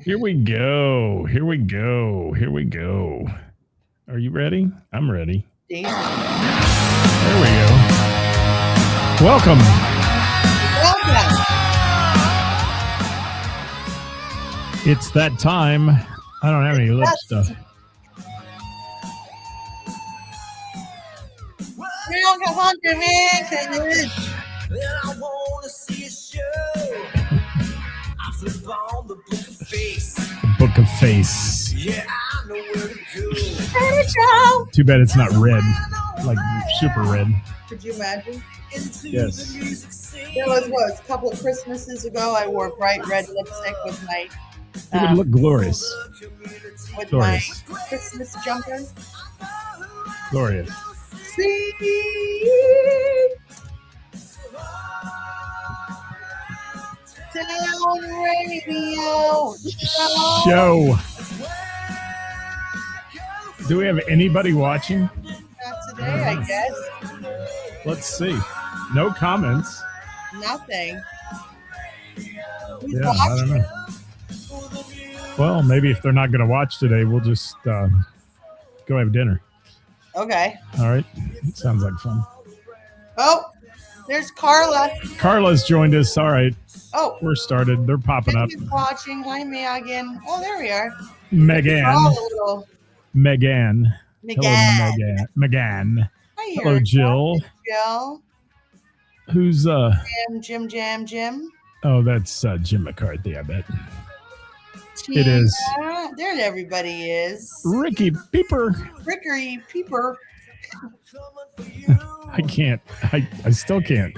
Here we go. Here we go. Here we go. Are you ready? I'm ready. Daisy. There we go. Welcome. Welcome. It's that time. I don't have any lip stuff. We don't get hungry, man. I wanna see a show. I flip on the book of face. Book of Face. Yeah, I know where to go. Joe. Too bad it's not red, like super red. Could you imagine? Yes. There was a couple of Christmases ago. I wore bright red lipstick with my It would look glorious. my Christmas jumper. Glorious. See. Down radio Show. Do we have anybody watching? Not today, I guess. Let's see. No comments. Nothing. Who's Yeah, I watching? don't know. Well, maybe if they're not going to watch today, we'll just go have dinner. Okay. All right. Sounds like fun. Oh, there's Carla. Carla's joined us. All right. Oh, We're started. They're popping up. Megan's watching. Hi, Megan. Oh, there we are. Megan. Oh, a little Megan. Megan. Hello, Megan. Megan. Hi, Hello, Erica. Jill. Jill. Who's Jim. Oh, that's Jim McCarthy, I bet. It is. There everybody is. Ricky Peeper. Rickery Peeper. I can't. I still can't.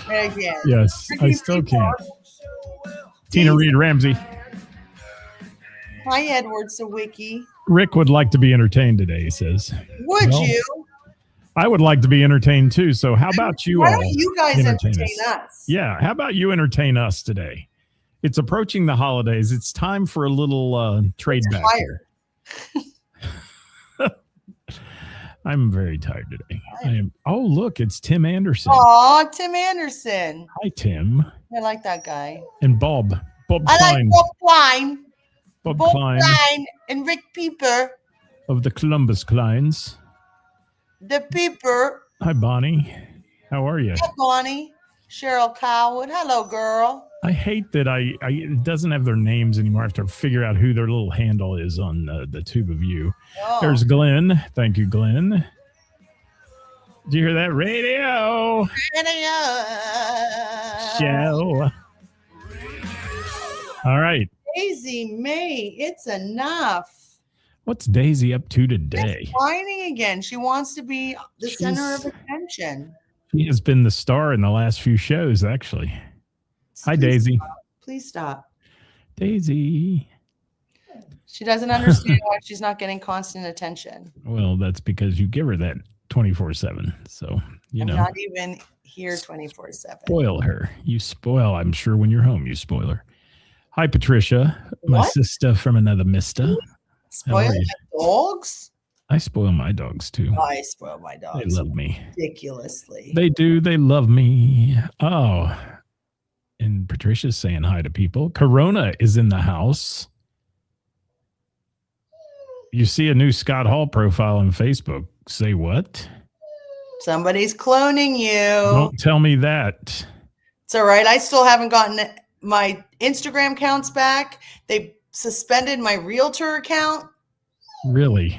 Again. Yes, I Ricky still Peeper. can't. Tina Reed Ramsey. Hi, Edward Sawicki. Rick would like to be entertained today, he says. Would Well, you? I would like to be entertained too. So how about you Why all? don't you guys entertain us? Yeah, how about you entertain us today? It's approaching the holidays. It's time for a little trade back here. I'm very tired today. Oh, look, it's Tim Anderson. Aw, Tim Anderson. Hi, Tim. I like that guy. And Bob. Bob I Klein. like Bob Klein. Bob Bob Klein Klein and Rick Peeper. of the Columbus Kleins. The Peeper. Hi, Bonnie. How are you? Hi, Bonnie. Cheryl Cowwood. Hello, girl. I hate that it doesn't have their names anymore. I have to figure out who their little handle is on the Tube of You. Oh. There's Glenn. Thank you, Glenn. Did you hear that? Radio show. All right. Daisy May, it's enough. What's Daisy up to today? She's whining again. She wants to be the center of attention. She has been the star in the last few shows, actually. Hi, Daisy. Please stop. Daisy. She doesn't understand why she's not getting constant attention. Well, that's because you give her that 24/7. So, I'm not even here 24/7. Spoil her. You spoil, I'm sure, when you're home, you spoil her. Hi, Patricia, my sister from another mister. Spoil my dogs? I spoil my dogs, too. I spoil my dogs. They love me. Ridiculously. They do. They love me. Oh, and Patricia's saying hi to people. Corona is in the house. You see a new Scott Hall profile on Facebook. Say what? Somebody's cloning you. Don't tell me that. It's all right. I still haven't gotten my Instagram accounts back. They suspended my realtor account. Really?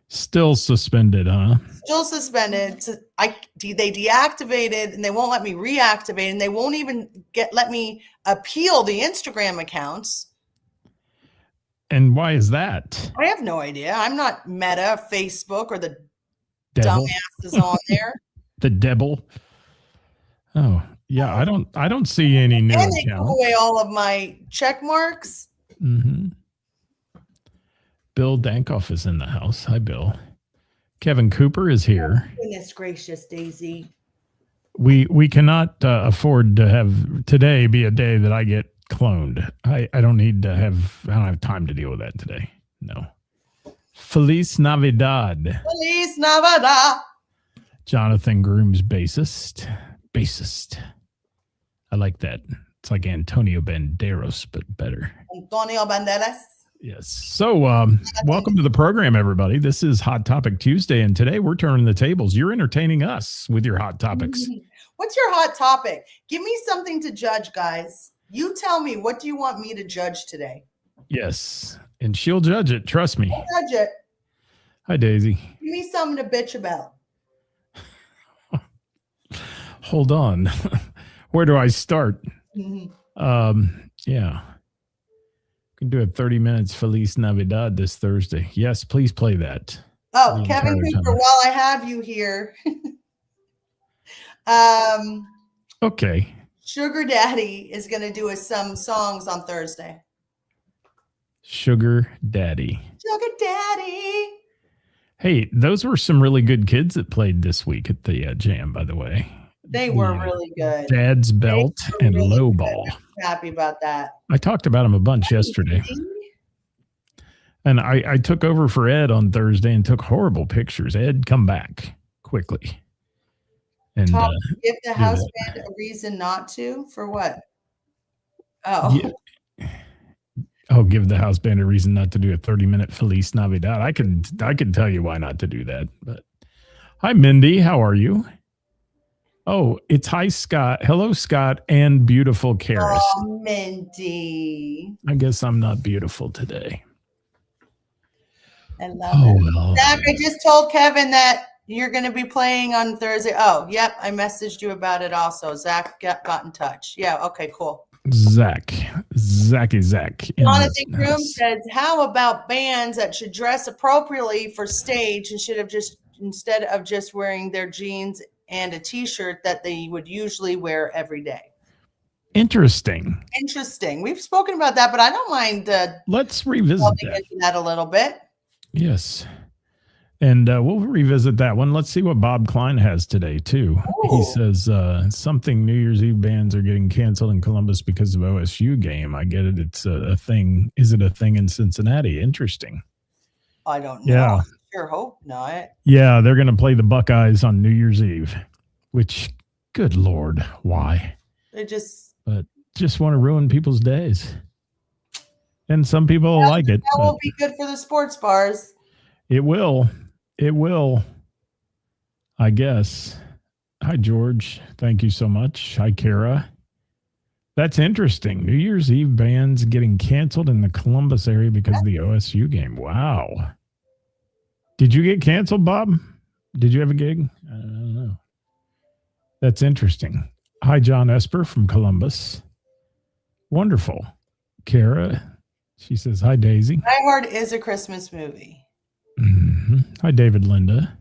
Still suspended, huh? Still suspended. They deactivated and they won't let me reactivate, and they won't even let me appeal the Instagram accounts. And why is that? I have no idea. I'm not Meta, Facebook, or the Devil. dumbasses on there. The devil. Oh, yeah. I don't see any new And they took accounts. away all of my check marks. Mm-hmm. Bill Dankoff is in the house. Hi, Bill. Kevin Cooper is here. Goodness gracious, Daisy. We cannot afford to have today be a day that I get cloned. I don't have time to deal with that today. No. Feliz Navidad. Feliz Navidad. Jonathan Groom's bassist. I like that. It's like Antonio Banderas, but better. Antonio Banderas. Yes. So, welcome to the program, everybody. This is Hot Topic Tuesday, and today we're turning the tables. You're entertaining us with your hot topics. What's your hot topic? Give me something to judge, guys. You tell me, what do you want me to judge today? Yes. And she'll judge it. Trust me. I'll judge it. Hi, Daisy. Give me something to bitch about. Hold on. Where do I start? Yeah. We can do a 30 minutes Feliz Navidad this Thursday. Yes, please play that. Oh, Kevin Cooper, while I have you here. Okay. Sugar Daddy is going to do us some songs on Thursday. Sugar Daddy. Sugar Daddy. Hey, those were some really good kids that played this week at the jam, by the way. They were really good. Dad's Belt and really Low good. Ball. I'm happy about that. I talked about them a bunch yesterday. And I took over for Ed on Thursday and took horrible pictures. Ed, come back quickly. And give the house band a reason not to? For what? Oh. Yeah. Oh, give the house band a reason not to do a 30-minute Feliz Navidad. I could tell you why not to do that. But hi, Mindy. How are you? Oh, it's hi, Scott. Hello, Scott, and beautiful Ceris. Oh, Mindy. I guess I'm not beautiful today. I love it. Well. Zach, I just told Kevin that you're going to be playing on Thursday. Oh, yep. I messaged you about it also. Zach got in touch. Yeah. Okay, cool. Zach. Jonathan Groom says, how about bands that should dress appropriately for stage and should have instead of just wearing their jeans and a t-shirt that they would usually wear every day? Interesting. We've spoken about that, but I don't mind. Let's revisit that a little bit. Yes. And we'll revisit that one. Let's see what Bob Klein has today, too. Ooh. He says something New Year's Eve bands are getting canceled in Columbus because of OSU game. I get it. It's a thing. Is it a thing in Cincinnati? Interesting. I don't know. Yeah. Sure hope not. Yeah, they're going to play the Buckeyes on New Year's Eve, which, good Lord, why? They just want to ruin people's days. And some people like it. That will be good for the sports bars. It will. I guess. Hi, George. Thank you so much. Hi, Kara. That's interesting. New Year's Eve bands getting canceled in the Columbus area because of the OSU game. Wow. Did you get canceled, Bob? Did you have a gig? I don't know. That's interesting. Hi, John Esper from Columbus. Wonderful. Kara, she says, hi, Daisy. Die Hard is a Christmas movie. Mm-hmm. Hi, David Linda.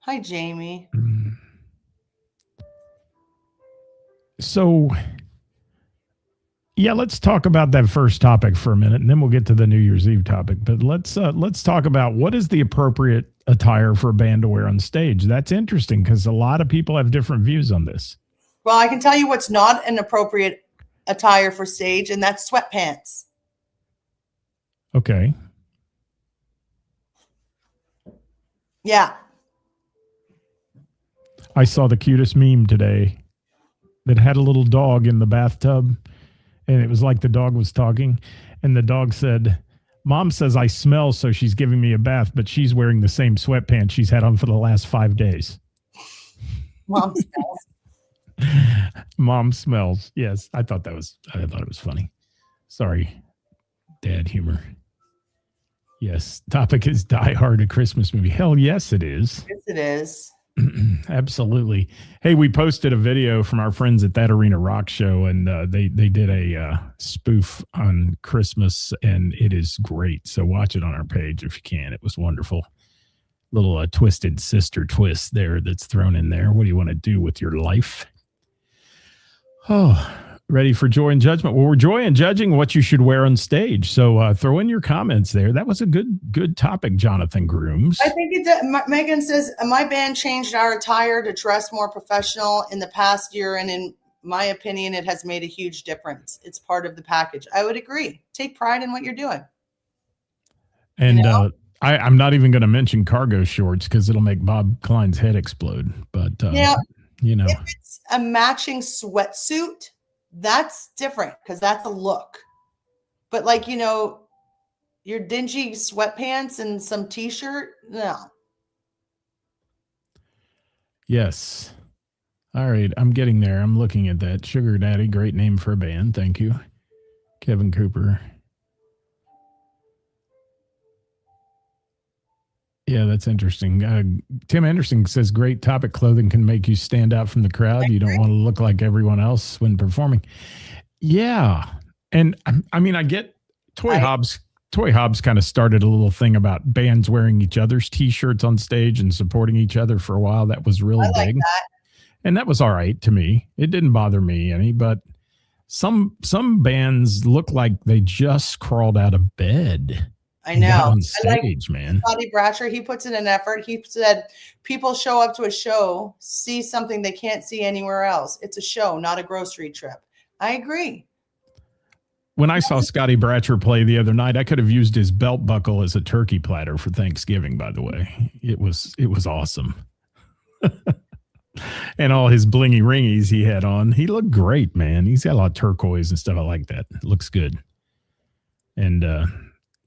Hi, Jamie. So, yeah, let's talk about that first topic for a minute, and then we'll get to the New Year's Eve topic. But let's talk about what is the appropriate attire for a band to wear on stage. That's interesting because a lot of people have different views on this. Well, I can tell you what's not an appropriate attire for stage, and that's sweatpants. Okay. Yeah. I saw the cutest meme today that had a little dog in the bathtub, and it was like the dog was talking, and the dog said, Mom says I smell, so she's giving me a bath, but she's wearing the same sweatpants she's had on for the last 5 days. Mom smells. Mom smells. Yes, I thought it was funny. Sorry, dad humor. Yes, topic is Die Hard, a Christmas movie. Hell yes, it is. Yes, it is. Absolutely. Hey, we posted a video from our friends at That Arena Rock Show, and they did a spoof on Christmas, and it is great. So watch it on our page if you can. It was wonderful. Little twisted sister twist there that's thrown in there. What do you want to do with your life? Oh, ready for joy and judgment? Well, we're joy and judging what you should wear on stage. So throw in your comments there. That was a good topic, Jonathan Grooms. I think Megan says, my band changed our attire to dress more professional in the past year. And in my opinion, it has made a huge difference. It's part of the package. I would agree. Take pride in what you're doing. And I'm not even going to mention cargo shorts because it'll make Bob Klein's head explode. But, if it's a matching sweatsuit, that's different because that's a look. But your dingy sweatpants and some t-shirt, no. Yes. All right. I'm getting there. I'm looking at that. Sugar Daddy, great name for a band. Thank you. Kevin Cooper. Yeah, that's interesting. Tim Anderson says great topic. Clothing can make you stand out from the crowd. You don't want to look like everyone else when performing. Yeah. And I mean, I get Toy Hobbs kind of started a little thing about bands wearing each other's t-shirts on stage and supporting each other for a while. That was really big. That. And that was all right to me. It didn't bother me any, but some bands look like they just crawled out of bed. I know. On stage, man. Scotty Bratcher, he puts in an effort. He said people show up to a show, see something they can't see anywhere else. It's a show, not a grocery trip. I agree. When I saw Scotty Bratcher play the other night, I could have used his belt buckle as a turkey platter for Thanksgiving, by the way. It was awesome. And all his blingy ringies he had on. He looked great, man. He's got a lot of turquoise and stuff. I like that. It looks good. And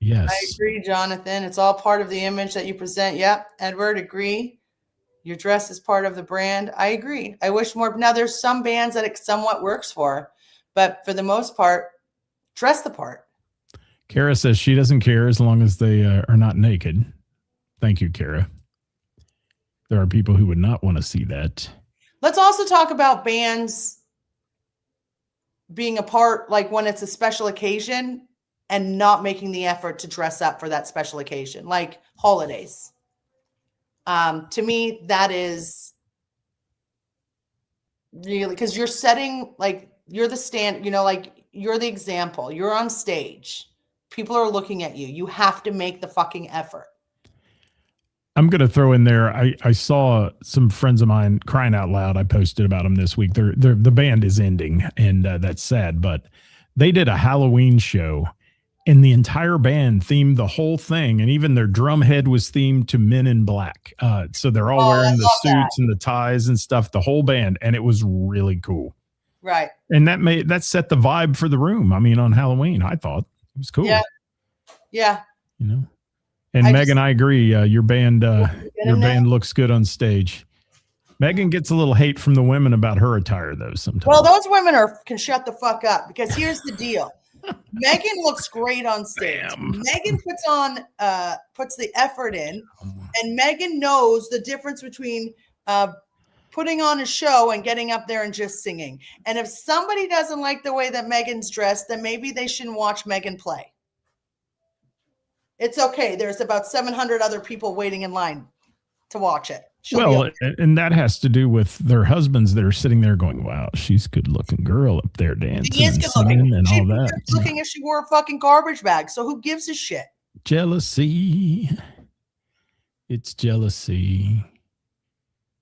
yes. I agree, Jonathan. It's all part of the image that you present. Yep. Edward, agree. Your dress is part of the brand. I agree. I wish more. Now, there's some bands that it somewhat works for, but for the most part, dress the part. Kara says she doesn't care as long as they are not naked. Thank you, Kara. There are people who would not want to see that. Let's also talk about bands being a part, like when it's a special occasion and not making the effort to dress up for that special occasion, like holidays. To me, that is really, because you're setting, like, you're the stand, you're the example. You're on stage. People are looking at you. You have to make the fucking effort. I'm going to throw in there. I saw some friends of mine crying out loud. I posted about them this week. The band is ending, and that's sad. But they did a Halloween show, and the entire band themed the whole thing, and even their drum head was themed to Men in Black. So they're all wearing the suits and the ties and stuff. The whole band, and it was really cool. Right. And that set the vibe for the room. I mean, on Halloween, I thought it was cool. Yeah. Yeah. And Megan, I agree. Your band looks good on stage. Megan gets a little hate from the women about her attire, though, sometimes. Well, those women can shut the fuck up, because here's the deal. Megan looks great on stage. Damn. Megan puts the effort in, and Megan knows the difference between putting on a show and getting up there and just singing. And if somebody doesn't like the way that Megan's dressed, then maybe they shouldn't watch Megan play. It's okay. There's about 700 other people waiting in line to watch it. And that has to do with their husbands that are sitting there going, wow, she's a good-looking girl up there dancing. She is good-looking. And all that. She's looking if she wore a fucking garbage bag. So who gives a shit? Jealousy. It's jealousy.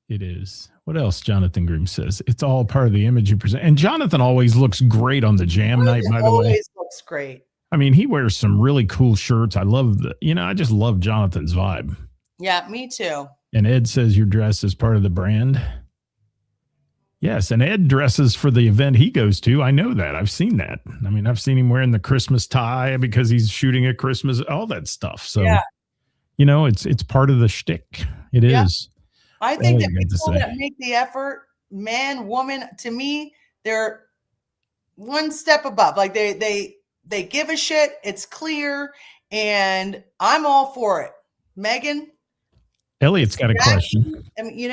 It is. What else? Jonathan Groom says it's all part of the image you present. And Jonathan always looks great on the jam night, by the way. Always looks great. I mean, he wears some really cool shirts. I just love Jonathan's vibe. Yeah, me too. And Ed says your dress is part of the brand. Yes, and Ed dresses for the event he goes to. I know that. I've seen that. I mean, I've seen him wearing the Christmas tie because he's shooting at Christmas, all that stuff. So, it's part of the shtick. It is. I think that people that make the effort, man, woman, to me, they're one step above. Like they give a shit. It's clear, and I'm all for it. Megan, Elliot's got a question. I mean, He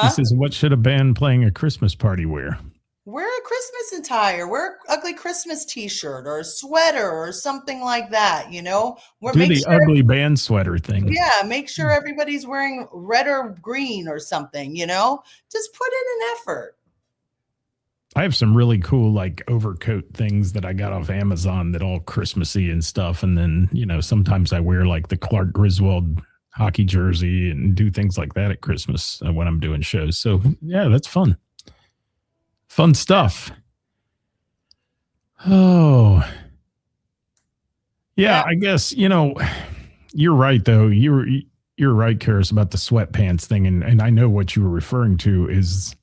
says, "What should a band playing a Christmas party wear?" Wear a Christmas attire. Wear an ugly Christmas T-shirt or a sweater or something like that. Do the ugly band sweater thing. Yeah, make sure everybody's wearing red or green or something. Just put in an effort. I have some really cool like overcoat things that I got off Amazon that all Christmassy and stuff. And then, sometimes I wear like the Clark Griswold hockey jersey and do things like that at Christmas when I'm doing shows. So yeah, that's fun. Fun stuff. Oh, yeah, I guess, you're right though. You're right, Karis, about the sweatpants thing. And I know what you were referring to is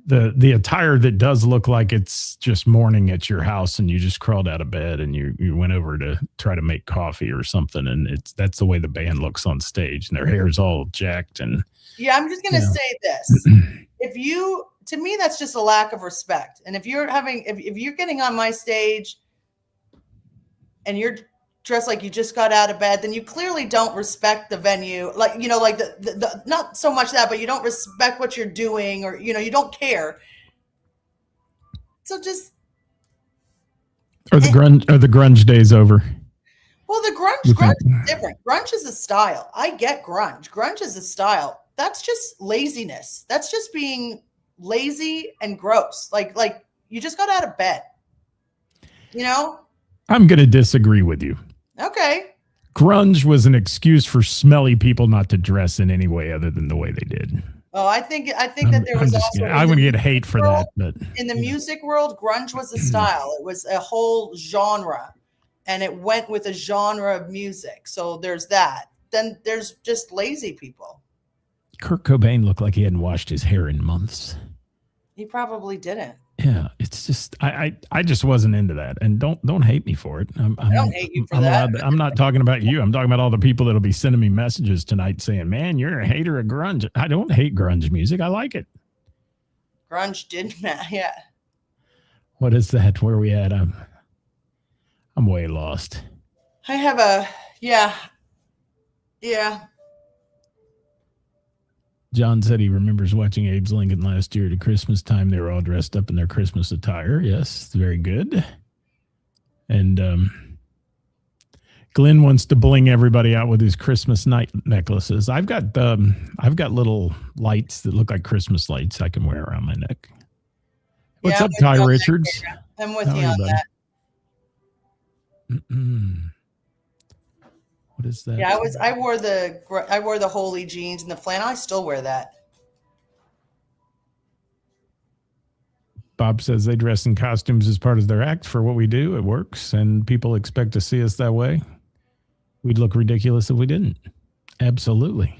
the attire that does look like it's just morning at your house and you just crawled out of bed and you went over to try to make coffee or something, and that's the way the band looks on stage, and their hair's all jacked. And yeah, I'm just gonna say this: to me, that's just a lack of respect. And if you're getting on my stage and you're dressed like you just got out of bed, then you clearly don't respect the venue. Like, like the not so much that, but you don't respect what you're doing, or, you don't care. So just. Are the grunge days over? Well, the grunge is different. Grunge is a style. I get grunge. Grunge is a style. That's just laziness. That's just being lazy and gross. Like you just got out of bed, I'm going to disagree with you. Okay. Grunge was an excuse for smelly people not to dress in any way other than the way they did. Oh, I think that there was also. I'm going to get hate for that, but in the music world, grunge was a style. It was a whole genre, and it went with a genre of music. So there's that. Then there's just lazy people. Kurt Cobain looked like he hadn't washed his hair in months. He probably didn't. Yeah, it's just I just wasn't into that, and don't hate me for it. I don't hate you for that. I'm not talking about you. I'm talking about all the people that'll be sending me messages tonight saying, "Man, you're a hater of grunge." I don't hate grunge music. I like it. Grunge did not. Yeah. What is that? Where are we at? I'm way lost. I have yeah. John said he remembers watching Abe's Lincoln last year at Christmas time. They were all dressed up in their Christmas attire. Yes, very good. And Glenn wants to bling everybody out with his Christmas night necklaces. I've got little lights that look like Christmas lights I can wear around my neck. What's up, Ty Richards? I'm with you on that. What is that? Yeah, I wore the holy jeans and the flannel. I still wear that. Bob says they dress in costumes as part of their act for what we do. It works, and people expect to see us that way. We'd look ridiculous if we didn't. Absolutely.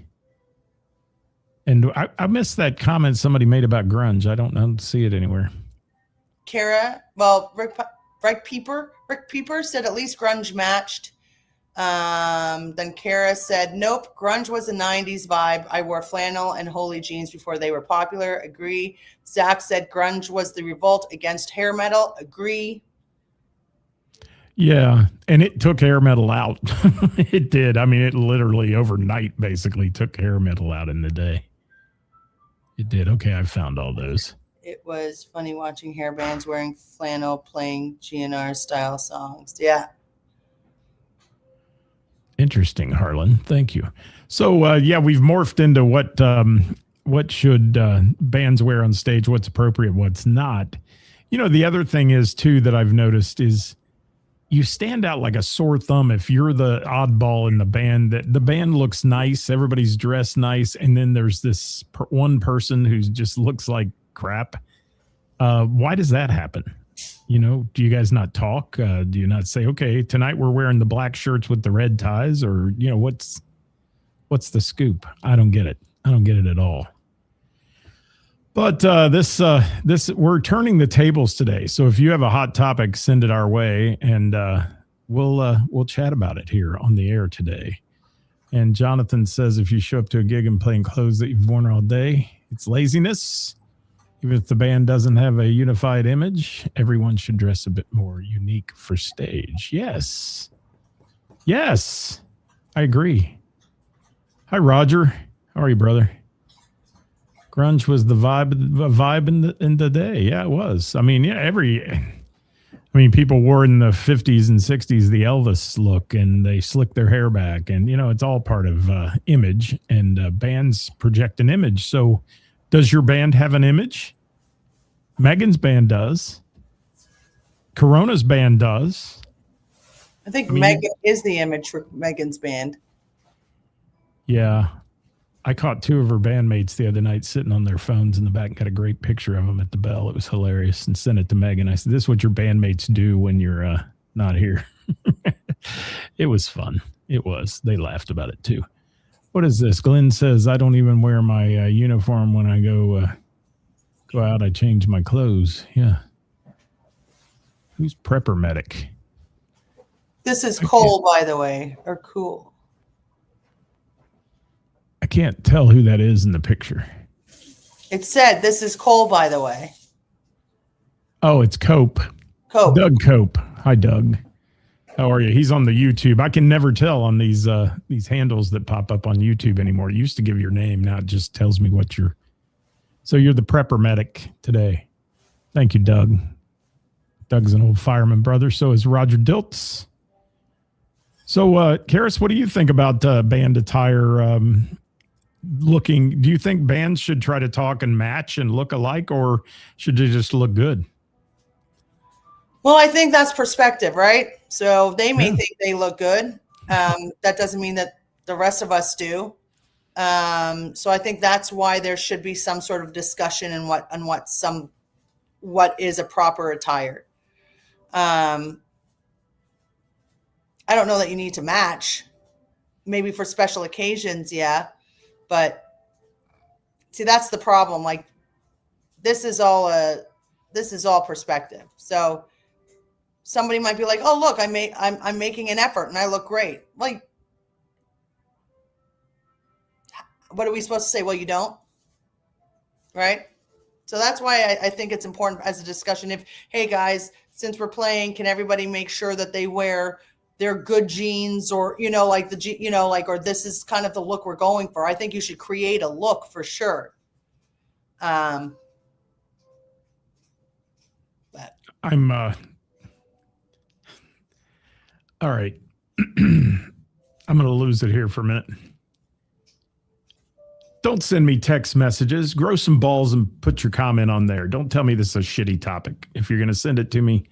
And I missed that comment somebody made about grunge. I don't see it anywhere. Kara, Rick Pieper said at least grunge matched. Then Kara said, nope, grunge was a 90s vibe. I wore flannel and holy jeans before they were popular. Agree. Zach said grunge was the revolt against hair metal. Agree. Yeah, and it took hair metal out. It did. I mean, it literally overnight basically took hair metal out in the day. It did. Okay, I found all those. It was funny watching hair bands wearing flannel playing GNR style songs. Yeah. Interesting, Harlan. Thank you. So, we've morphed into what should bands wear on stage, what's appropriate, what's not. The other thing is, too, that I've noticed is you stand out like a sore thumb if you're the oddball in the band. That the band looks nice, everybody's dressed nice, and then there's this one person who just looks like crap. Why does that happen? Do you guys not talk? Do you not say, okay, tonight we're wearing the black shirts with the red ties, or, what's the scoop? I don't get it. I don't get it at all. But this we're turning the tables today. So if you have a hot topic, send it our way, and we'll chat about it here on the air today. And Jonathan says, if you show up to a gig and playing clothes that you've worn all day, it's laziness. Even if the band doesn't have a unified image, everyone should dress a bit more unique for stage. Yes. I agree. Hi, Roger. How are you, brother? Grunge was the vibe in the day. Yeah, it was. I mean, people wore in the 50s and 60s the Elvis look, and they slicked their hair back, and it's all part of image, and bands project an image. So, does your band have an image? Megan's band does. Corona's band does. I think Megan is the image for Megan's band. Yeah. I caught two of her bandmates the other night sitting on their phones in the back and got a great picture of them at the Bell. It was hilarious, and sent it to Megan. I said, this is what your bandmates do when you're not here. It was fun. It was. They laughed about it too. What is this? Glenn says, I don't even wear my uniform when I go go out, I change my clothes. Yeah. Who's Prepper Medic? This is cold, by the way, or cool. I can't tell who that is in the picture. It said this is Cole, by the way. Oh, it's Cope. Cope. Doug Cope. Hi, Doug. How are you? He's on the YouTube. I can never tell on these handles that pop up on YouTube anymore. It used to give your name. Now it just tells me what you're. So you're the Prepper Medic today. Thank you, Doug. Doug's an old fireman brother. So is Roger Diltz. So, Karis, what do you think about band attire? Do you think bands should try to talk and match and look alike, or should they just look good? Well, I think that's perspective, right? So they may think they look good. That doesn't mean that the rest of us do. So I think that's why there should be some sort of discussion on what is a proper attire. I don't know that you need to match. Maybe for special occasions, yeah. But see, that's the problem. Like this is all perspective. So somebody might be like, "Oh, look, I'm making an effort and I look great." Like, what are we supposed to say? Well, you don't, right? So that's why I think it's important as a discussion. Hey guys, since we're playing, can everybody make sure that they wear their good jeans, or or this is kind of the look we're going for. I think you should create a look for sure. But I'm all right. I'm going to lose it here for a minute. Don't send me text messages. Grow some balls and put your comment on there. Don't tell me this is a shitty topic. If you're going to send it to me,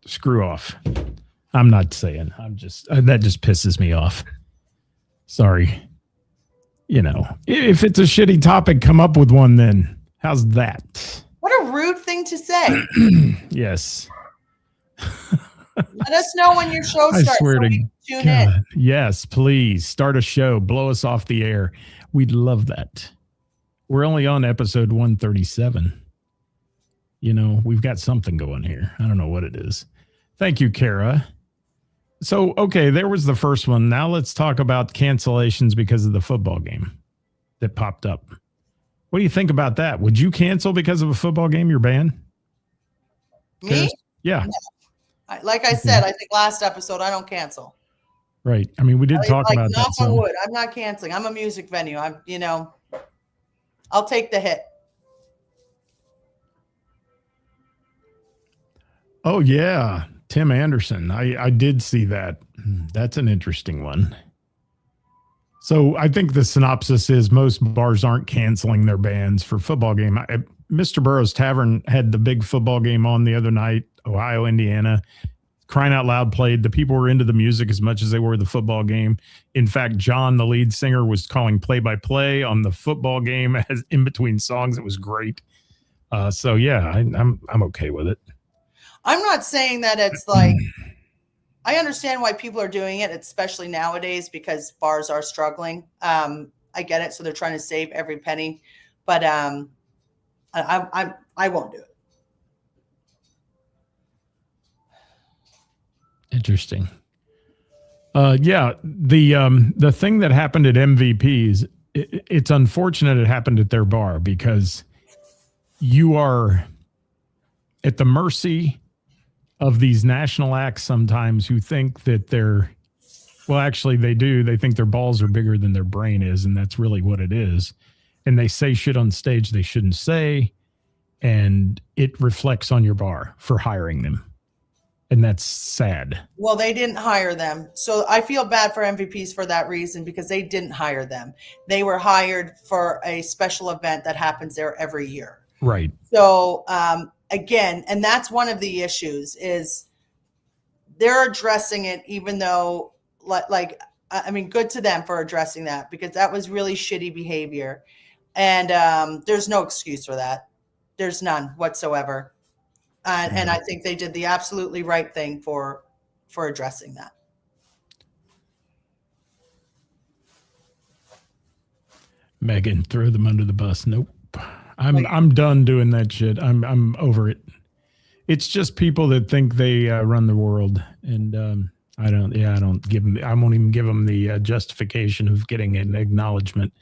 screw off. I'm not saying. I'm just that just pisses me off. Sorry. If it's a shitty topic, come up with one then. How's that? What a rude thing to say. Yes. Let us know when your show starts. I swear so to we can tune God. in. Yes, please start a show. Blow us off the air. We'd love that. We're only on episode 137. We've got something going here. I don't know what it is. Thank you, Kara. So, okay, there was the first one. Now let's talk about cancellations because of the football game that popped up. What do you think about that? Would you cancel because of a football game, your band? Me? Karis? Yeah. No. Like I said, I think last episode, I don't cancel. Right. I mean, we did talk about that. Knock on wood. I'm not canceling. I'm a music venue. I'll take the hit. Oh, yeah. Tim Anderson. I did see that. That's an interesting one. So I think the synopsis is most bars aren't canceling their bands for football game. Mr. Burroughs Tavern had the big football game on the other night, Ohio, Indiana. Crying Out Loud played. The people were into the music as much as they were the football game. In fact, John, the lead singer, was calling play-by-play on the football game as in between songs. It was great. So yeah, I'm okay with it. I'm not saying that it's like, I understand why people are doing it, especially nowadays because bars are struggling. I get it. So they're trying to save every penny, but I won't do it. Interesting. Yeah, the thing that happened at MVPs, it's unfortunate it happened at their bar because you are at the mercy of these national acts sometimes who think that actually they do. They think their balls are bigger than their brain is, and that's really what it is. And they say shit on stage they shouldn't say, and it reflects on your bar for hiring them. And that's sad. Well, they didn't hire them. So I feel bad for MVPs for that reason because they didn't hire them. They were hired for a special event that happens there every year. Right. So again, and that's one of the issues is they're addressing it, even though good to them for addressing that because that was really shitty behavior. And there's no excuse for that. There's none whatsoever. And I think they did the absolutely right thing for addressing that. Megan, throw them under the bus. Nope. I'm done doing that shit. I'm over it. It's just people that think they run the world, and I don't give them. I won't even give them the justification of getting an acknowledgement.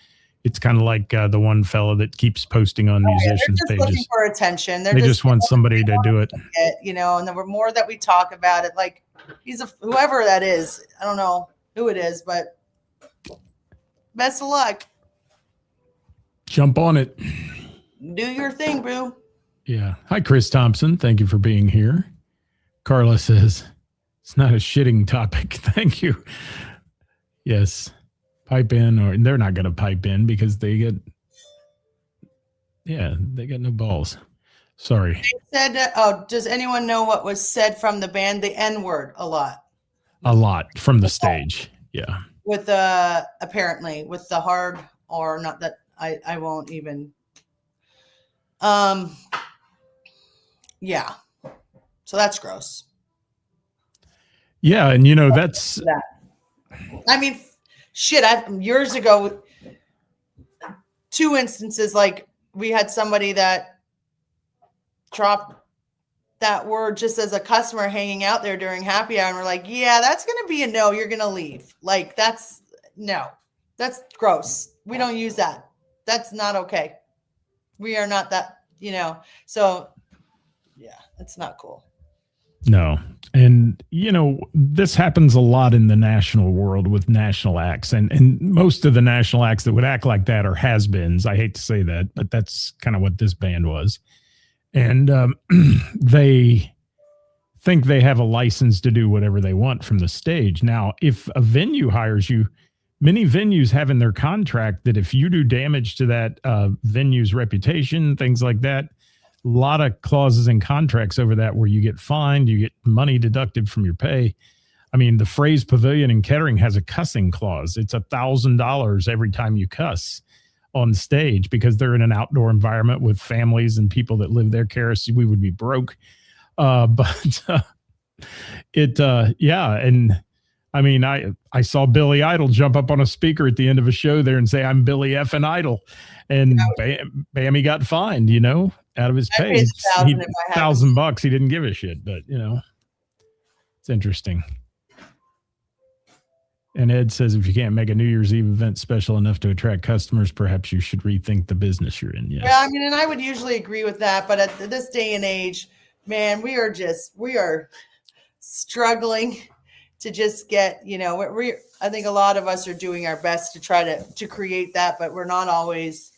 It's kind of like the one fellow that keeps posting on musicians' they're just looking pages. for attention. They just want somebody to do it. And the more that we talk about it, like whoever that is, I don't know who it is, but best of luck. Jump on it. Do your thing, boo. Yeah. Hi, Chris Thompson. Thank you for being here. Carla says, it's not a shitting topic. Thank you. Yes. Pipe in, or they're not going to pipe in because they got no balls. Sorry. They said, does anyone know what was said from the band? The N-word a lot. A lot from the stage. Yeah. With apparently with the hard, or not that I won't even. Yeah. So that's gross. Yeah, and that's that. I mean, shit, years ago, 2 instances, like we had somebody that dropped that word just as a customer hanging out there during happy hour, and we're like, yeah, that's going to be a no, you're going to leave. Like, that's gross. We don't use that. That's not okay. We are not that, so yeah, it's not cool. No. And, this happens a lot in the national world with national acts. And most of the national acts that would act like that are has-beens. I hate to say that, but that's kind of what this band was. And they think they have a license to do whatever they want from the stage. Now, if a venue hires you, many venues have in their contract that if you do damage to that venue's reputation, things like that, a lot of clauses in contracts over that where you get fined, you get money deducted from your pay. I mean, the phrase Pavilion and Kettering has a cussing clause. It's $1,000 every time you cuss on stage because they're in an outdoor environment with families and people that live there. Ceris, we would be broke. And I mean, I saw Billy Idol jump up on a speaker at the end of a show there and say, I'm Billy F. and Idol. And bam, he got fined, out of his pay. $1,000. He didn't give a shit, but it's interesting. And Ed says, if you can't make a New Year's Eve event special enough to attract customers, perhaps you should rethink the business you're in. Yes. Yeah, I mean, and I would usually agree with that. But at this day and age, man, we are struggling to just get, I think a lot of us are doing our best to try to create that, but we're not always,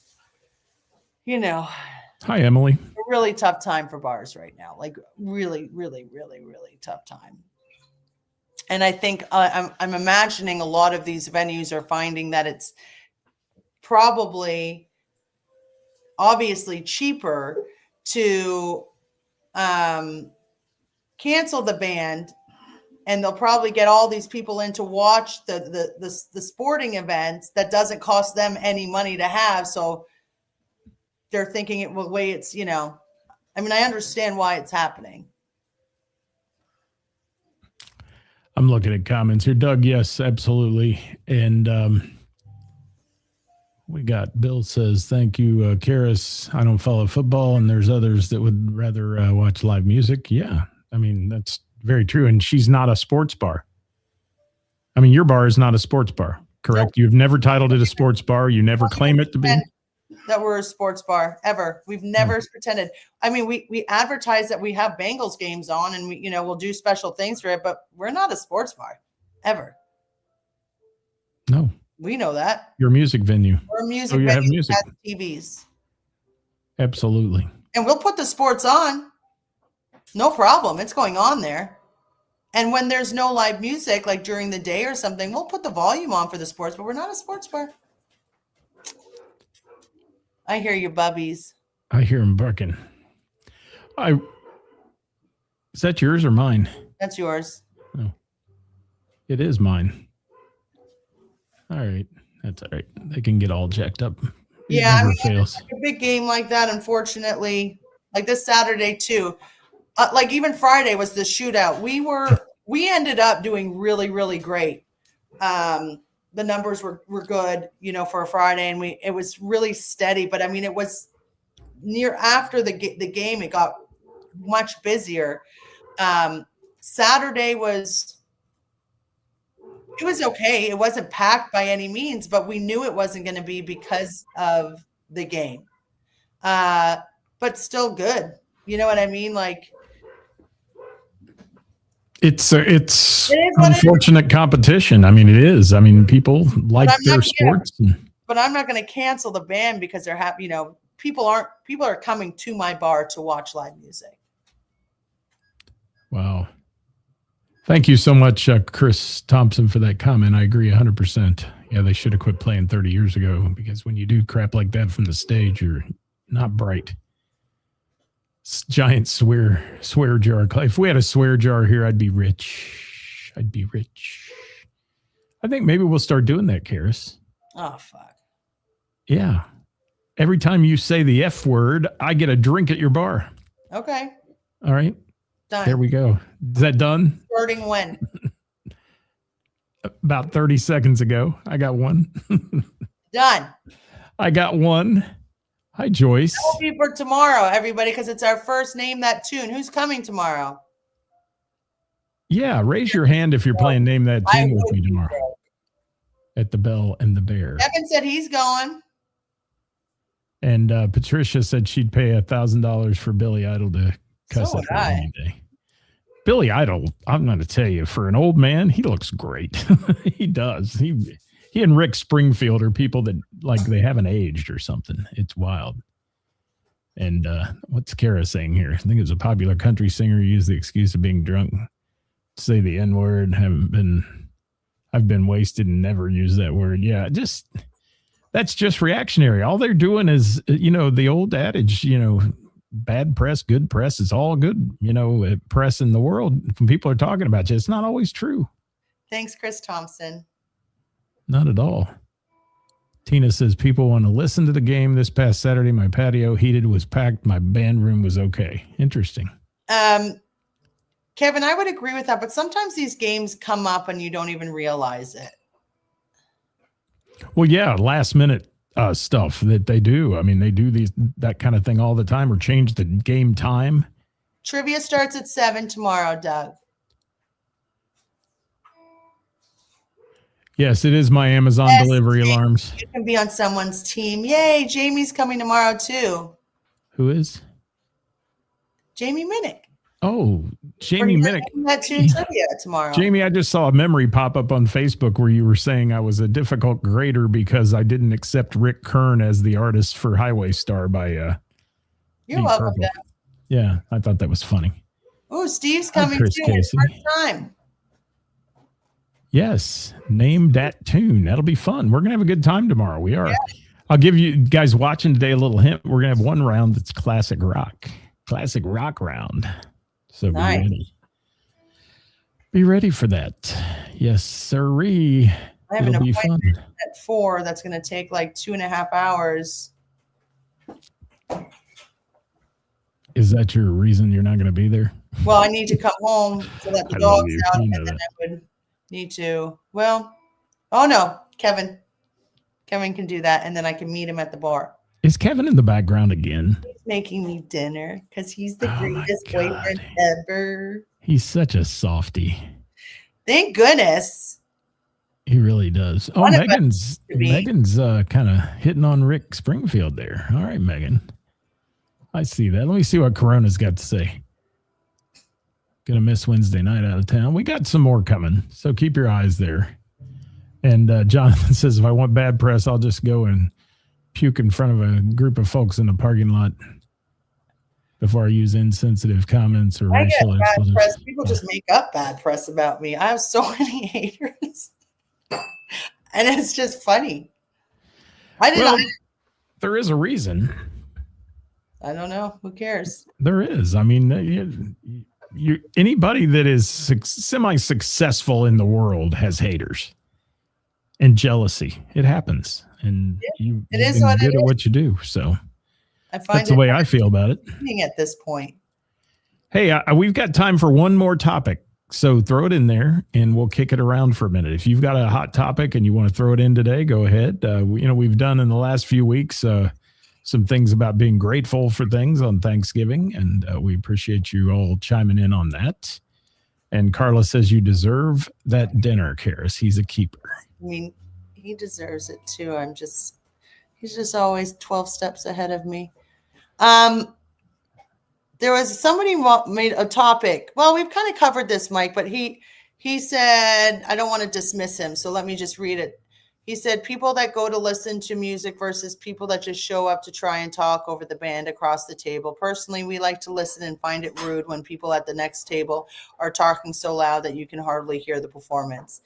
Hi, Emily. A really tough time for bars right now. Like really, really, really, really tough time. And I think I'm imagining a lot of these venues are finding that it's probably obviously cheaper to cancel the band, and they'll probably get all these people in to watch the sporting events that doesn't cost them any money to have. So they're thinking it will way it's, I mean, I understand why it's happening. I'm looking at comments here. Doug, yes, absolutely. And we got Bill says, thank you, Ceris. I don't follow football, and there's others that would rather watch live music. Yeah, I mean, that's very true. And she's not a sports bar. I mean, your bar is not a sports bar, correct? Nope. You've never titled it a sports bar. You never claim it to be. That we're a sports bar ever. We've never pretended. I mean, we advertise that we have Bengals games on, and we'll do special things for it, but we're not a sports bar ever. No, we know that. You're a music venue. We're a music venue. Have music. That has TVs. Absolutely. And we'll put the sports on. No problem. It's going on there. And when there's no live music, like during the day or something, we'll put the volume on for the sports, but we're not a sports bar. I hear you, bubbies. I hear him barking. Is that yours or mine? That's yours. Oh, it is mine. All right. That's all right. They can get all jacked up. Yeah, I mean, like a big game like that, unfortunately, like this Saturday too. Like even Friday was the shootout. We ended up doing really, really great. The numbers were good, for a Friday, and it was really steady. But I mean, it was near after the game, it got much busier. Saturday was okay. It wasn't packed by any means, but we knew it wasn't going to be because of the game. But still good. You know what I mean? Like, it's unfortunate competition. I mean, it is. I mean, people like their sports. But I'm not going to cancel the band because they're happy. You know, people are coming to my bar to watch live music. Wow. Thank you so much, Chris Thompson, for that comment. I agree 100%. Yeah, they should have quit playing 30 years ago, because when you do crap like that from the stage, you're not bright. Giant swear jar. If we had a swear jar here, I'd be rich. I think maybe we'll start doing that, Ceris. Oh, fuck. Yeah. Every time you say the F word, I get a drink at your bar. Okay. All right. Done. There we go. Is that done? Starting when? About 30 seconds ago. I got one. Done. I got one. Hi, Joyce. That will be for tomorrow, everybody, because it's our first Name That Tune. Who's coming tomorrow? Yeah, raise your hand if you're playing Name That Tune with me tomorrow at the Bell and the Bear. Evan said he's going. And Patricia said she'd pay $1,000 for Billy Idol to cuss at her any day. Billy Idol, I'm going to tell you, for an old man, he looks great. He does. He and Rick Springfield are people that, like, they haven't aged or something. It's wild. And what's Kara saying here? I think it was a popular country singer who used the excuse of being drunk. Say the N-word. I've been wasted and never used that word. Yeah, that's just reactionary. All they're doing is, the old adage, bad press, good press is all good, press in the world. When people are talking about you, it's not always true. Thanks, Chris Thompson. Not at all. Tina says, people want to listen to the game this past Saturday. My patio heated, was packed. My band room was okay. Interesting. Kevin, I would agree with that, but sometimes these games come up and you don't even realize it. Well, yeah, last minute stuff that they do. I mean, they do that kind of thing all the time, or change the game time. Trivia starts at 7 tomorrow, Doug. Yes, it is my Amazon delivery alarms. You can be on someone's team. Yay, Jamie's coming tomorrow too. Who is? Jamie Minnick. Oh, Jamie Minnick. That tune trivia tomorrow. Jamie, I just saw a memory pop up on Facebook where you were saying I was a difficult grader because I didn't accept Rick Kern as the artist for Highway Star by You're welcome, Doug. Yeah, I thought that was funny. Oh, Steve's coming too. It's first time. Yes, Name That Tune. That'll be fun. We're going to have a good time tomorrow. We are. Yeah. I'll give you guys watching today a little hint. We're going to have one round that's classic rock round. So nice. Be ready for that. Yes, sirree. I have an appointment at 4 that's going to take like 2.5 hours. Is that your reason you're not going to be there? Well, I need to come home to let the dogs out, and then I would need to. Well, oh no, Kevin can do that, and then I can meet him at the bar. Is Kevin in the background again? He's making me dinner because he's the greatest boyfriend ever. He's such a softie. Thank goodness. He really does. Oh, Megan's kind of hitting on Rick Springfield there. All right, Megan. I see that. Let me see what Corona's got to say. Gonna miss Wednesday night out of town. We got some more coming, so keep your eyes there. And Jonathan says, if I want bad press, I'll just go and puke in front of a group of folks in the parking lot before I use insensitive comments or racial bad press. People just make up bad press about me. I have so many haters, and it's just funny. There is a reason. I don't know. Who cares? There is. I mean, anybody that is semi-successful in the world has haters and jealousy. It happens. And you've been good at what you do. So that's the way I feel about it. At this point. Hey, we've got time for one more topic. So throw it in there and we'll kick it around for a minute. If you've got a hot topic and you want to throw it in today, go ahead. We've done in the last few weeks some things about being grateful for things on Thanksgiving, and we appreciate you all chiming in on that. And Carla says you deserve that dinner, Karis. He's a keeper. I mean, he deserves it too. He's just always 12 steps ahead of me. There was somebody made a topic. Well, we've kind of covered this, Mike, but he said, I don't want to dismiss him, so let me just read it. He said, people that go to listen to music versus people that just show up to try and talk over the band across the table. Personally, we like to listen and find it rude when people at the next table are talking so loud that you can hardly hear the performance.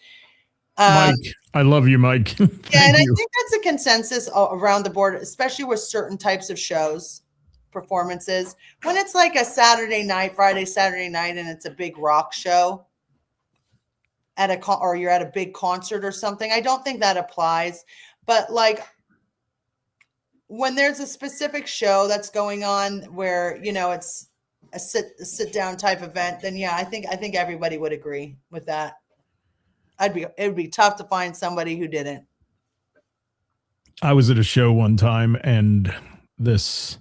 Mike, I love you, Mike. Yeah, and I think that's a consensus around the board, especially with certain types of shows, performances. When it's like a Friday, Saturday night, and it's a big rock show, or you're at a big concert or something, I don't think that applies. But like when there's a specific show that's going on where, it's a sit down type event, then yeah, I think everybody would agree with that. It would be tough to find somebody who didn't. I was at a show one time and this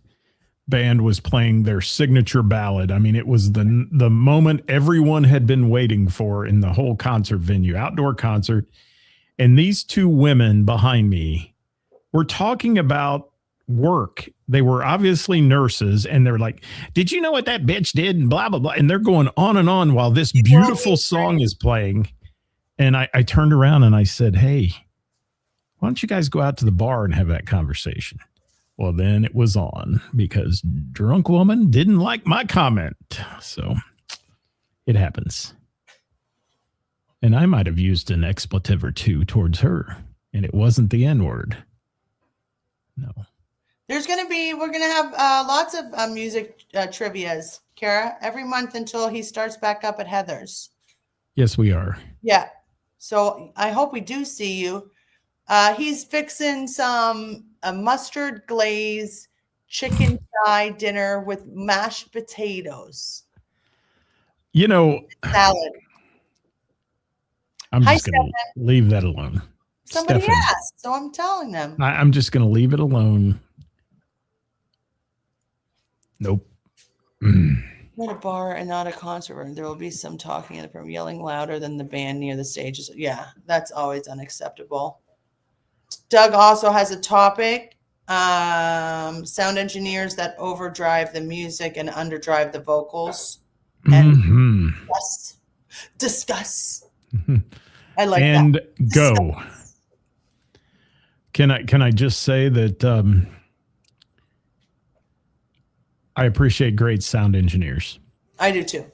band was playing their signature ballad. I mean, it was the moment everyone had been waiting for in the whole concert venue, outdoor concert. And these two women behind me were talking about work. They were obviously nurses, and they're like, did you know what that bitch did? And blah, blah, blah. And they're going on and on while this beautiful song is playing. And I turned around and I said, hey, why don't you guys go out to the bar and have that conversation? Well, then it was on because drunk woman didn't like my comment. So it happens. And I might have used an expletive or two towards her, and it wasn't the N-word. No. We're going to have lots of music trivias, Kara, every month until he starts back up at Heather's. Yes, we are. Yeah. So I hope we do see you. He's fixing a mustard glaze chicken thigh dinner with mashed potatoes. Salad. I'm just going to leave that alone. Somebody asked, so I'm telling them. I'm just going to leave it alone. Nope. Not a bar and not a concert room. There will be some talking in the room, yelling louder than the band near the stages. Yeah, that's always unacceptable. Doug also has a topic. Sound engineers that overdrive the music and underdrive the vocals. And discuss. I like that. And go. Can I just say that I appreciate great sound engineers. I do too.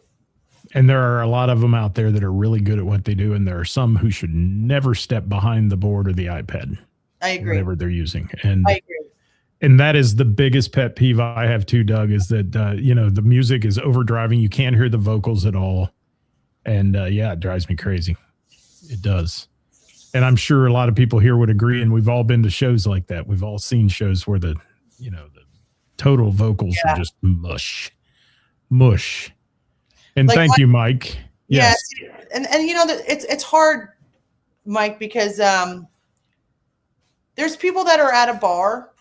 And there are a lot of them out there that are really good at what they do. And there are some who should never step behind the board or the iPad. I agree. Whatever they're using. And I agree. And that is the biggest pet peeve I have too, Doug, is that, the music is overdriving. You can't hear the vocals at all. And it drives me crazy. It does. And I'm sure a lot of people here would agree. And we've all been to shows like that. We've all seen shows where the total vocals are just mush. And like thank you, Mike. Yes. And it's hard, Mike, because there's people that are at a bar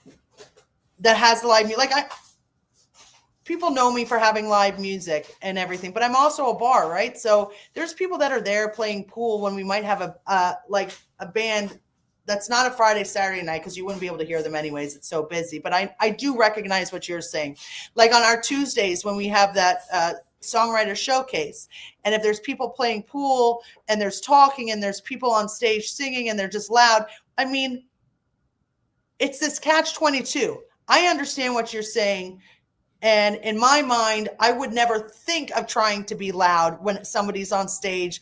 that has live music. Like people know me for having live music and everything, but I'm also a bar, right? So there's people that are there playing pool when we might have a band that's not a Friday, Saturday night, because you wouldn't be able to hear them anyways. It's so busy. But I do recognize what you're saying. Like on our Tuesdays when we have that songwriter showcase, and if there's people playing pool and there's talking and there's people on stage singing and they're just loud, I mean, it's this catch-22. I understand what you're saying. And in my mind, I would never think of trying to be loud when somebody's on stage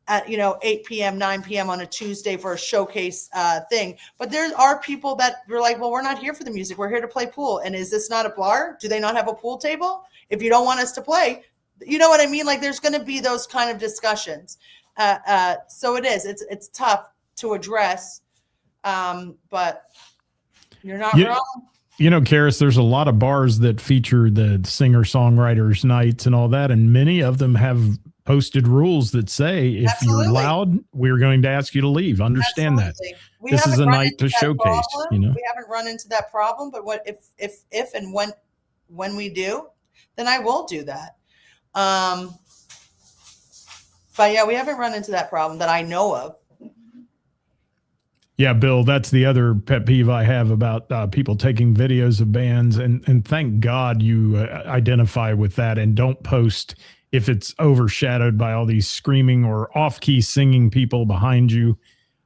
at 8 p.m., 9 p.m. on a Tuesday for a showcase thing. But there are people that were like, well, we're not here for the music. We're here to play pool. And is this not a bar? Do they not have a pool table? If you don't want us to play, you know what I mean? Like there's going to be those kind of discussions. So it is. It's tough to address. But you're not wrong. Karis, there's a lot of bars that feature the singer-songwriters nights and all that, and many of them have posted rules that say if Absolutely. you're loud, we're going to ask you to leave. Understand Absolutely. that. This is a night to showcase, problem. you know. We haven't run into that problem, but what if and when we do, then I will do that. But yeah, we haven't run into that problem that I know of. Yeah, Bill, that's the other pet peeve I have about people taking videos of bands. And thank God you identify with that and don't post if it's overshadowed by all these screaming or off-key singing people behind you,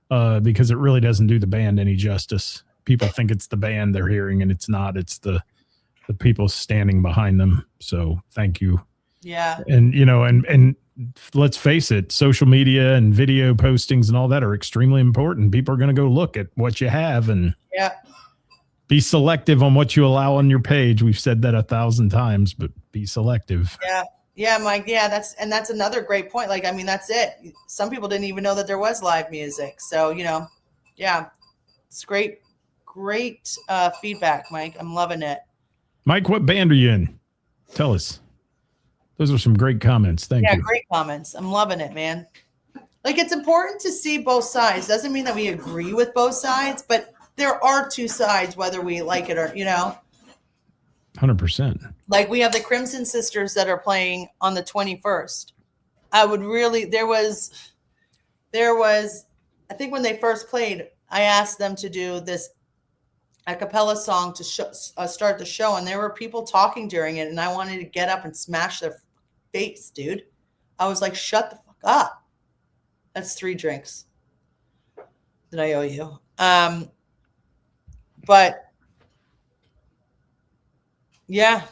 because it really doesn't do the band any justice. People think it's the band they're hearing, and it's not. It's the people standing behind them. So thank you. Yeah. And, you know, and let's face it, social media and video postings and all that are extremely important. People are going to go look at what you have and be selective on what you allow on your page. We've said that 1,000 times, but be selective. Yeah. Yeah, Mike. Yeah, that's another great point. Like, I mean, that's it. Some people didn't even know that there was live music. So, you know, yeah, it's great feedback, Mike. I'm loving it. Mike, what band are you in? Tell us. Those are some great comments. Thank you. Yeah, great comments. I'm loving it, man. Like, it's important to see both sides. Doesn't mean that we agree with both sides, but there are two sides, whether we like it or, you know. 100%. Like, we have the Crimson Sisters that are playing on the 21st. There was, I think when they first played, I asked them to do this a cappella song to start the show, and there were people talking during it, and I wanted to get up and smash their face, dude. I was like, shut the fuck up. That's 3 drinks that I owe you. But yeah.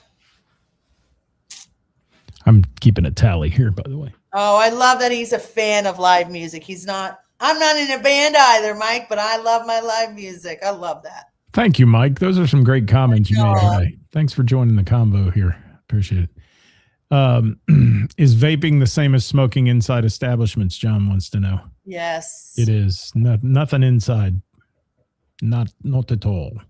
I'm keeping a tally here, by the way. Oh, I love that he's a fan of live music. I'm not in a band either, Mike, but I love my live music. I love that. Thank you, Mike. Those are some great comments you made today. Thanks for joining the convo here. Appreciate it. Is vaping the same as smoking inside establishments? John wants to know. Yes. It is. Nothing inside. Not at all.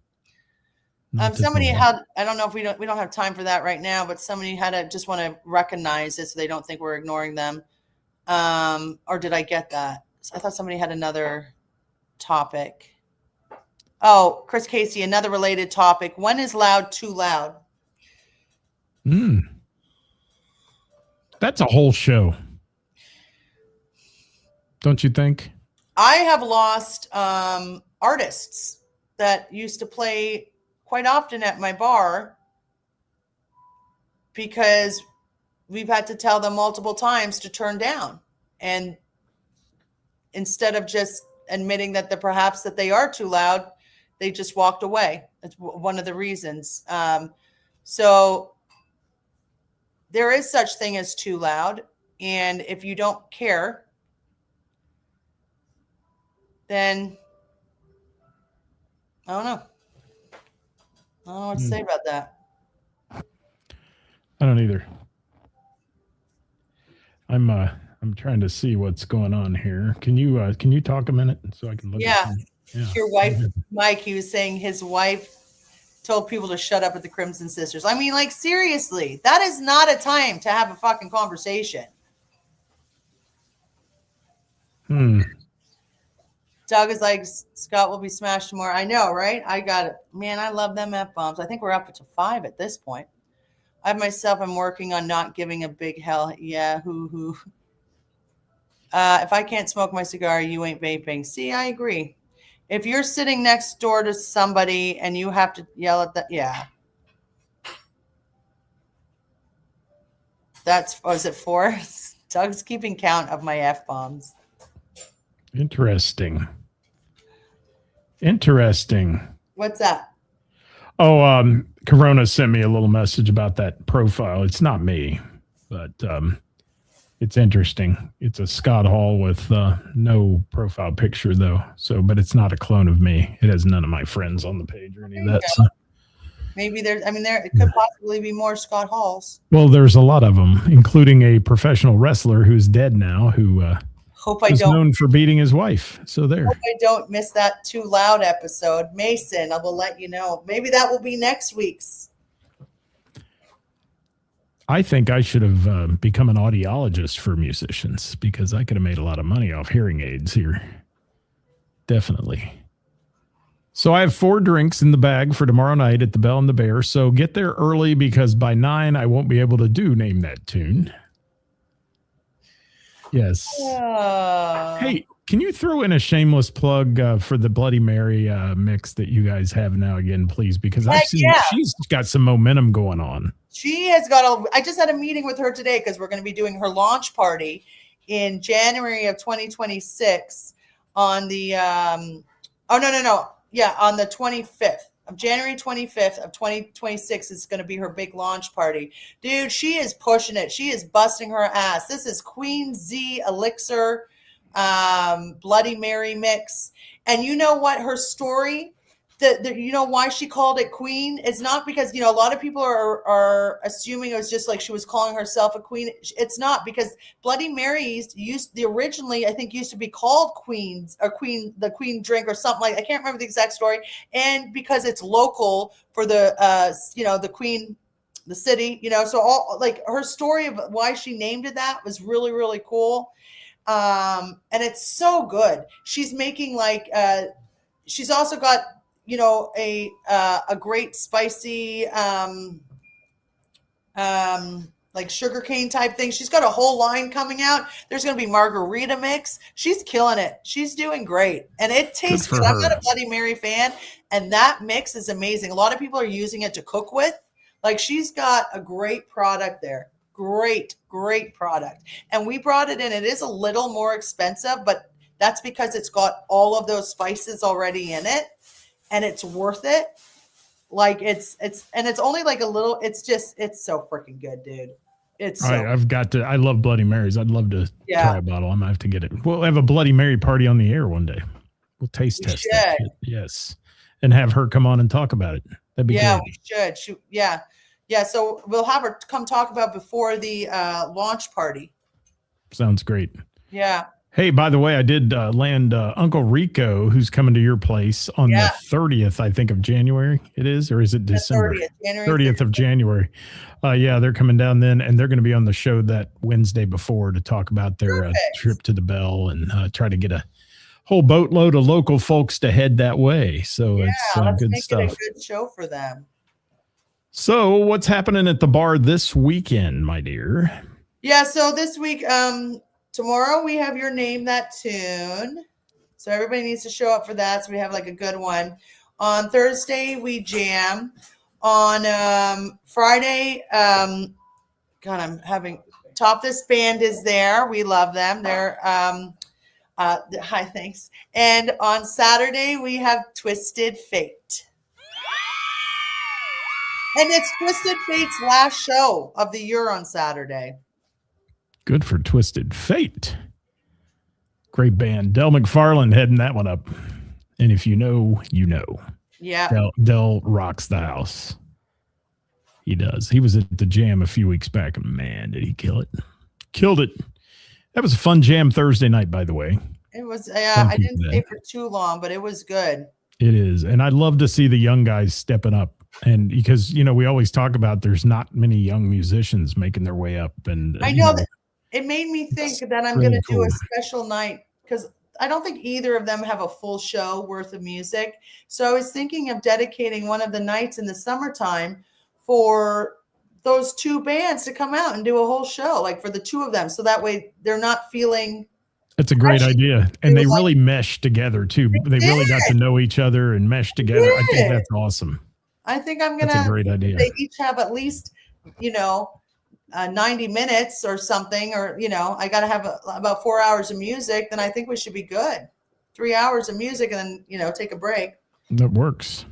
Somebody had, I don't know if we don't have time for that right now, but somebody just want to recognize it so they don't think we're ignoring them. Or did I get that? I thought somebody had another topic. Oh, Chris Casey, another related topic. When is loud too loud? That's a whole show. Don't you think? I have lost artists that used to play quite often at my bar because we've had to tell them multiple times to turn down. And instead of just admitting that perhaps that they are too loud, they just walked away. That's one of the reasons. So there is such thing as too loud. And if you don't care, then I don't know. I don't know what to say about that. I don't either. I'm trying to see what's going on here. Can you talk a minute so I can look at it? Yeah. Your wife, Mike, he was saying his wife told people to shut up at the Crimson Sisters. I mean, like, seriously, that is not a time to have a fucking conversation. Doug is like, Scott will be smashed tomorrow. I know, right? I got it. Man, I love them F-bombs. I think we're up to 5 at this point. I'm working on not giving a big hell. Yeah, hoo. If I can't smoke my cigar, you ain't vaping. See, I agree. If you're sitting next door to somebody and you have to yell at that, yeah. Is it 4? Doug's keeping count of my F-bombs. Interesting. What's that? Oh, Corona sent me a little message about that profile. It's not me, but it's interesting. It's a Scott Hall with no profile picture, though. But it's not a clone of me. It has none of my friends on the page or any of that. So. Maybe there could possibly be more Scott Halls. Well, there's a lot of them, including a professional wrestler who's dead now, who is known for beating his wife. So there. Hope I don't miss that too loud episode. Mason, I will let you know. Maybe that will be next week's. I think I should have become an audiologist for musicians because I could have made a lot of money off hearing aids here. Definitely. So I have 4 drinks in the bag for tomorrow night at the Bell and the Bear. So get there early because by 9 I won't be able to Name That Tune. Yes. Hey, can you throw in a shameless plug for the Bloody Mary mix that you guys have now again, please? Because I've seen she's got some momentum going on. She has got I just had a meeting with her today because we're going to be doing her launch party in January of 2026 on the on the 25th of January 25th of 2026 is going to be her big launch party. Dude, she is pushing it. She is busting her ass. This is Queen Z Elixir Bloody Mary mix. And you know what? Her story, you know why she called it Queen? It's not because, a lot of people are assuming it was just like she was calling herself a queen. It's not, because Bloody Marys originally, I think, used to be called Queens or the Queen drink or something like, I can't remember the exact story. And because it's local for the, the Queen, the city, so all like her story of why she named it that was really, really cool. And it's so good. She's making she's also got, a great spicy, like sugarcane type thing. She's got a whole line coming out. There's going to be margarita mix. She's killing it. She's doing great. And it tastes good. I'm not a Bloody Mary fan. And that mix is amazing. A lot of people are using it to cook with. Like, she's got a great product there. Great product. And we brought it in. It is a little more expensive, but that's because it's got all of those spices already in it. And it's worth it. Like it's only like a little, it's so freaking good, dude. I love Bloody Marys. I'd love to try a bottle. I'm gonna have to get it. We'll have a Bloody Mary party on the air one day. We'll taste test that shit. Yes. And have her come on and talk about it. That'd be great. Yeah, we should. Yeah. So we'll have her come talk about before the launch party. Sounds great. Yeah. Hey, by the way, I did land Uncle Rico, who's coming to your place on the 30th, I think, of January. It is, or is it December? 30th of January. They're coming down then, and they're going to be on the show that Wednesday before to talk about their trip to the Bell and try to get a whole boatload of local folks to head that way. So it's good stuff. Let's make it a good show for them. So what's happening at the bar this weekend, my dear? Yeah, so this week, tomorrow we have your Name That Tune. So everybody needs to show up for that. So we have like a good one. On Thursday, we jam. On Friday, Top This Band is there. We love them. They're hi, thanks. And on Saturday, we have Twisted Fate. And it's Twisted Fate's last show of the year on Saturday. Good for Twisted Fate. Great band. Del McFarland heading that one up. And if you know, you know. Yeah. Del rocks the house. He does. He was at the jam a few weeks back, and man, did he kill it. Killed it. That was a fun jam Thursday night, by the way. It was, I didn't stay for too long, but it was good. It is. And I'd love to see the young guys stepping up. And because, we always talk about there's not many young musicians making their way up. And I know that. It made me think that I'm going to do a special night because I don't think either of them have a full show worth of music. So I was thinking of dedicating one of the nights in the summertime for those two bands to come out and do a whole show, like for the two of them. So that way they're not feeling. It's a great idea. And they really meshed together too. They really got to know each other and mesh together. I think that's awesome. I think I'm going to. That's a great idea. They each have at least, 90 minutes or something, or I got to have about 4 hours of music, then I think we should be good. 3 hours of music and then take a break. That works.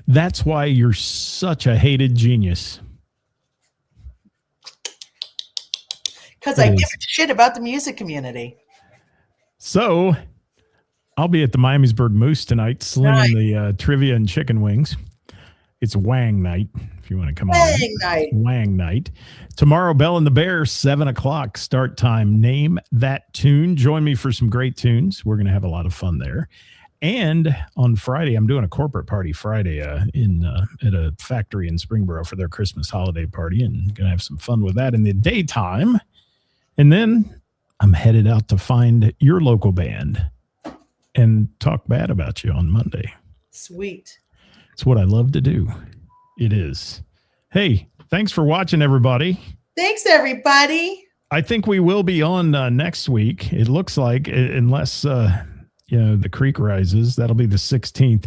That's why you're such a hated genius, because I give a shit about the music community. So I'll be at the Miamisburg Moose tonight slinging the trivia and chicken wings. It's Wang night, if you want to come on. Wang night. Tomorrow, Bell and the Bear, 7:00 start time. Name That Tune. Join me for some great tunes. We're going to have a lot of fun there. And on Friday, I'm doing a corporate party Friday in at a factory in Springboro for their Christmas holiday party, and gonna have some fun with that in the daytime. And then I'm headed out to find your local band and talk bad about you on Monday. Sweet. It's what I love to do. It is. Hey, thanks for watching, everybody. Thanks, everybody. I think we will be on next week. It looks like, unless the creek rises. That'll be the 16th.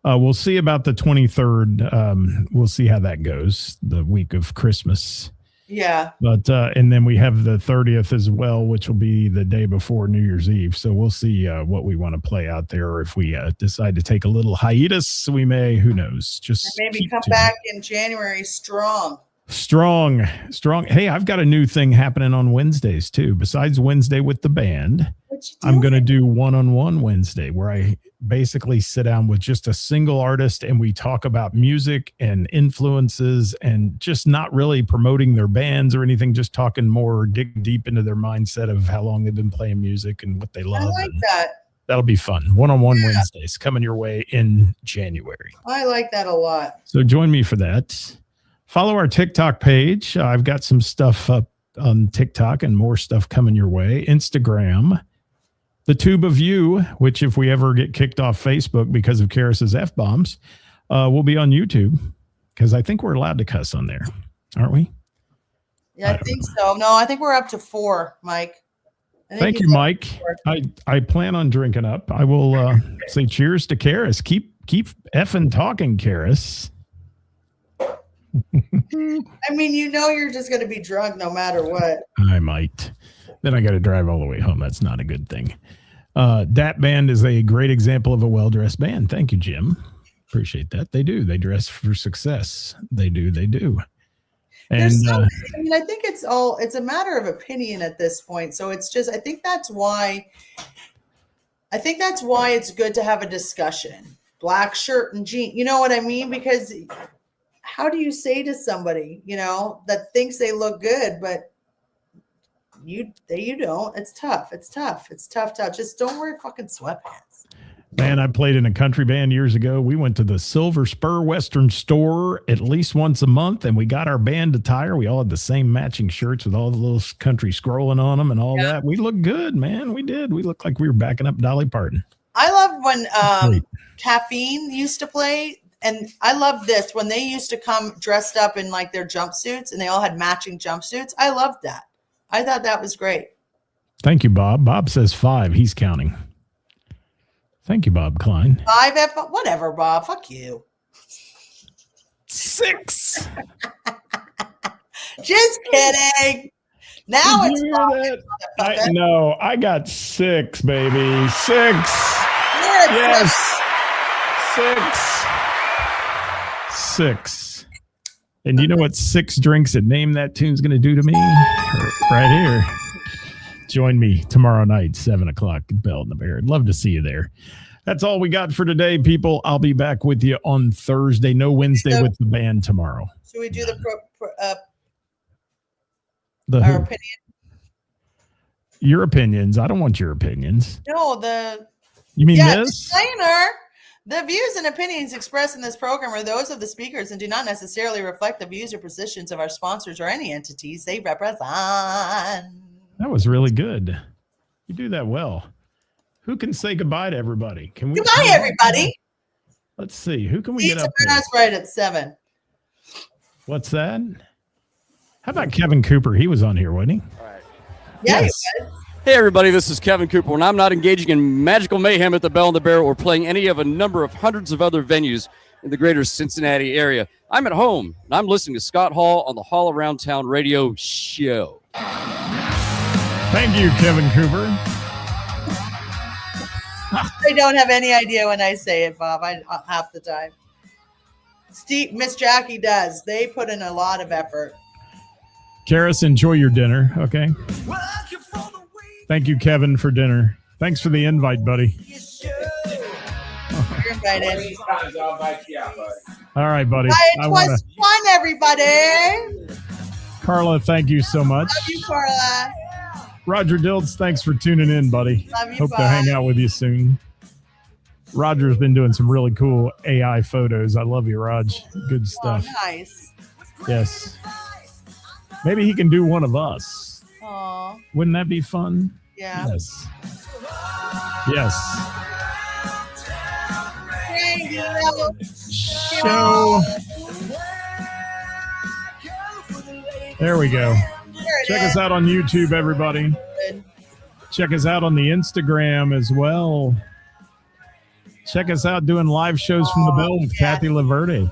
We'll see about the 23rd. We'll see how that goes. The week of Christmas. Yeah. But and then we have the 30th as well, which will be the day before New Year's Eve. So we'll see what we want to play out there. Or if we decide to take a little hiatus, we may. Who knows? Just and maybe come back in January strong. Strong. Hey, I've got a new thing happening on Wednesdays too. Besides Wednesday with the band, I'm going to do one-on-one Wednesday where I basically sit down with just a single artist and we talk about music and influences and just not really promoting their bands or anything, just talking more, dig deep into their mindset of how long they've been playing music and what they love. I like that. That'll be fun. One-on-one Wednesdays coming your way in January. I like that a lot. So join me for that. Follow our TikTok page. I've got some stuff up on TikTok and more stuff coming your way. Instagram. The Tube of You, which if we ever get kicked off Facebook because of Ceris's F-bombs, will be on YouTube because I think we're allowed to cuss on there, aren't we? Yeah, I think so. No, I think we're up to 4, Mike. Thank you, Mike. I plan on drinking up. I will say cheers to Ceris. Keep effing talking, Ceris. I mean, you're just going to be drunk no matter what. I might. Then I got to drive all the way home. That's not a good thing. Dat Band is a great example of a well-dressed band. Thank you, Jim. Appreciate that. They do. They dress for success. They do. And I think it's a matter of opinion at this point. So it's just, I think that's why it's good to have a discussion. Black shirt and jeans. You know what I mean? Because how do you say to somebody, that thinks they look good, but you don't? It's tough. It's tough. Just don't wear fucking sweatpants. Man, I played in a country band years ago. We went to the Silver Spur Western store at least once a month, and we got our band attire. We all had the same matching shirts with all the little country scrolling on them and all that. We looked good, man. We did. We looked like we were backing up Dolly Parton. I love when Caffeine used to play. And I love this when they used to come dressed up in like their jumpsuits and they all had matching jumpsuits. I loved that. I thought that was great. Thank you, Bob. Bob says 5. He's counting. Thank you, Bob Klein. 5 F. Whatever, Bob. Fuck you. 6. Just kidding. Now it's No, I got 6, baby. 6. Yes. 6. And you know what 6 drinks at Name That Tune's going to do to me? Right here. Join me tomorrow night, 7 o'clock, Bell in the Bear. I'd love to see you there. That's all we got for today, people. I'll be back with you on Thursday. No Wednesday with the band tomorrow. Should we do our opinion? Your opinions. I don't want your opinions. No, You mean this? Disclaimer. The views and opinions expressed in this program are those of the speakers and do not necessarily reflect the views or positions of our sponsors or any entities they represent. That was really good. You do that well. Who can say goodbye to everybody? Goodbye, everybody. Let's see. Who can we get up to? That's right at 7. What's that? How about Kevin Cooper? He was on here, wasn't he? All right. Yeah, yes. Hey, everybody, this is Kevin Cooper. When I'm not engaging in magical mayhem at the Bell and the Bear or playing any of a number of hundreds of other venues in the greater Cincinnati area, I'm at home, and I'm listening to Scott Hall on the Hall Around Town radio show. Thank you, Kevin Cooper. I don't have any idea when I say it, Bob. Half the time. Miss Jackie does. They put in a lot of effort. Ceris, enjoy your dinner, okay? Thank you, Kevin, for dinner. Thanks for the invite, buddy. You're invited. All right, buddy. It was fun, everybody. Carla, thank you so much. Love you, Carla. Roger Dilds, thanks for tuning in, buddy. Love you, Hope bye. to hang out with you soon. Roger's been doing some really cool AI photos. I love you, Raj. Good Oh, stuff. nice. Yes. Maybe he can do one of us. Aw, Wouldn't that be fun? yeah. Yes. Yes. Show. There we go. Check us out on YouTube, everybody. Check us out on the Instagram as well. Check us out doing live shows from the Bell with Kathy Laverde.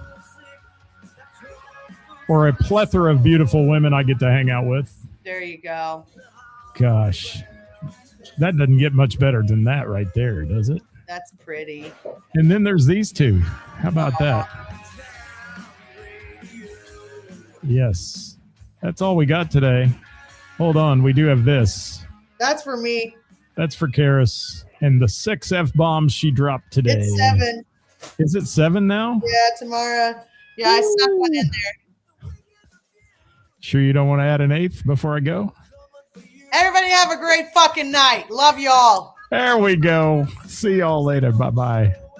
Or a plethora of beautiful women I get to hang out with. There you go. Gosh. That doesn't get much better than that right there, does it? That's pretty. And then there's these two. How about that? Yes. That's all we got today. Hold on. We do have this. That's for me. That's for Ceris. And the 6 F-bombs she dropped today. It's 7. Is it 7 now? Yeah, tomorrow. Yeah, I snuck one in there. Sure you don't want to add an 8th before I go? Everybody have a great fucking night. Love y'all. There we go. See y'all later. Bye-bye.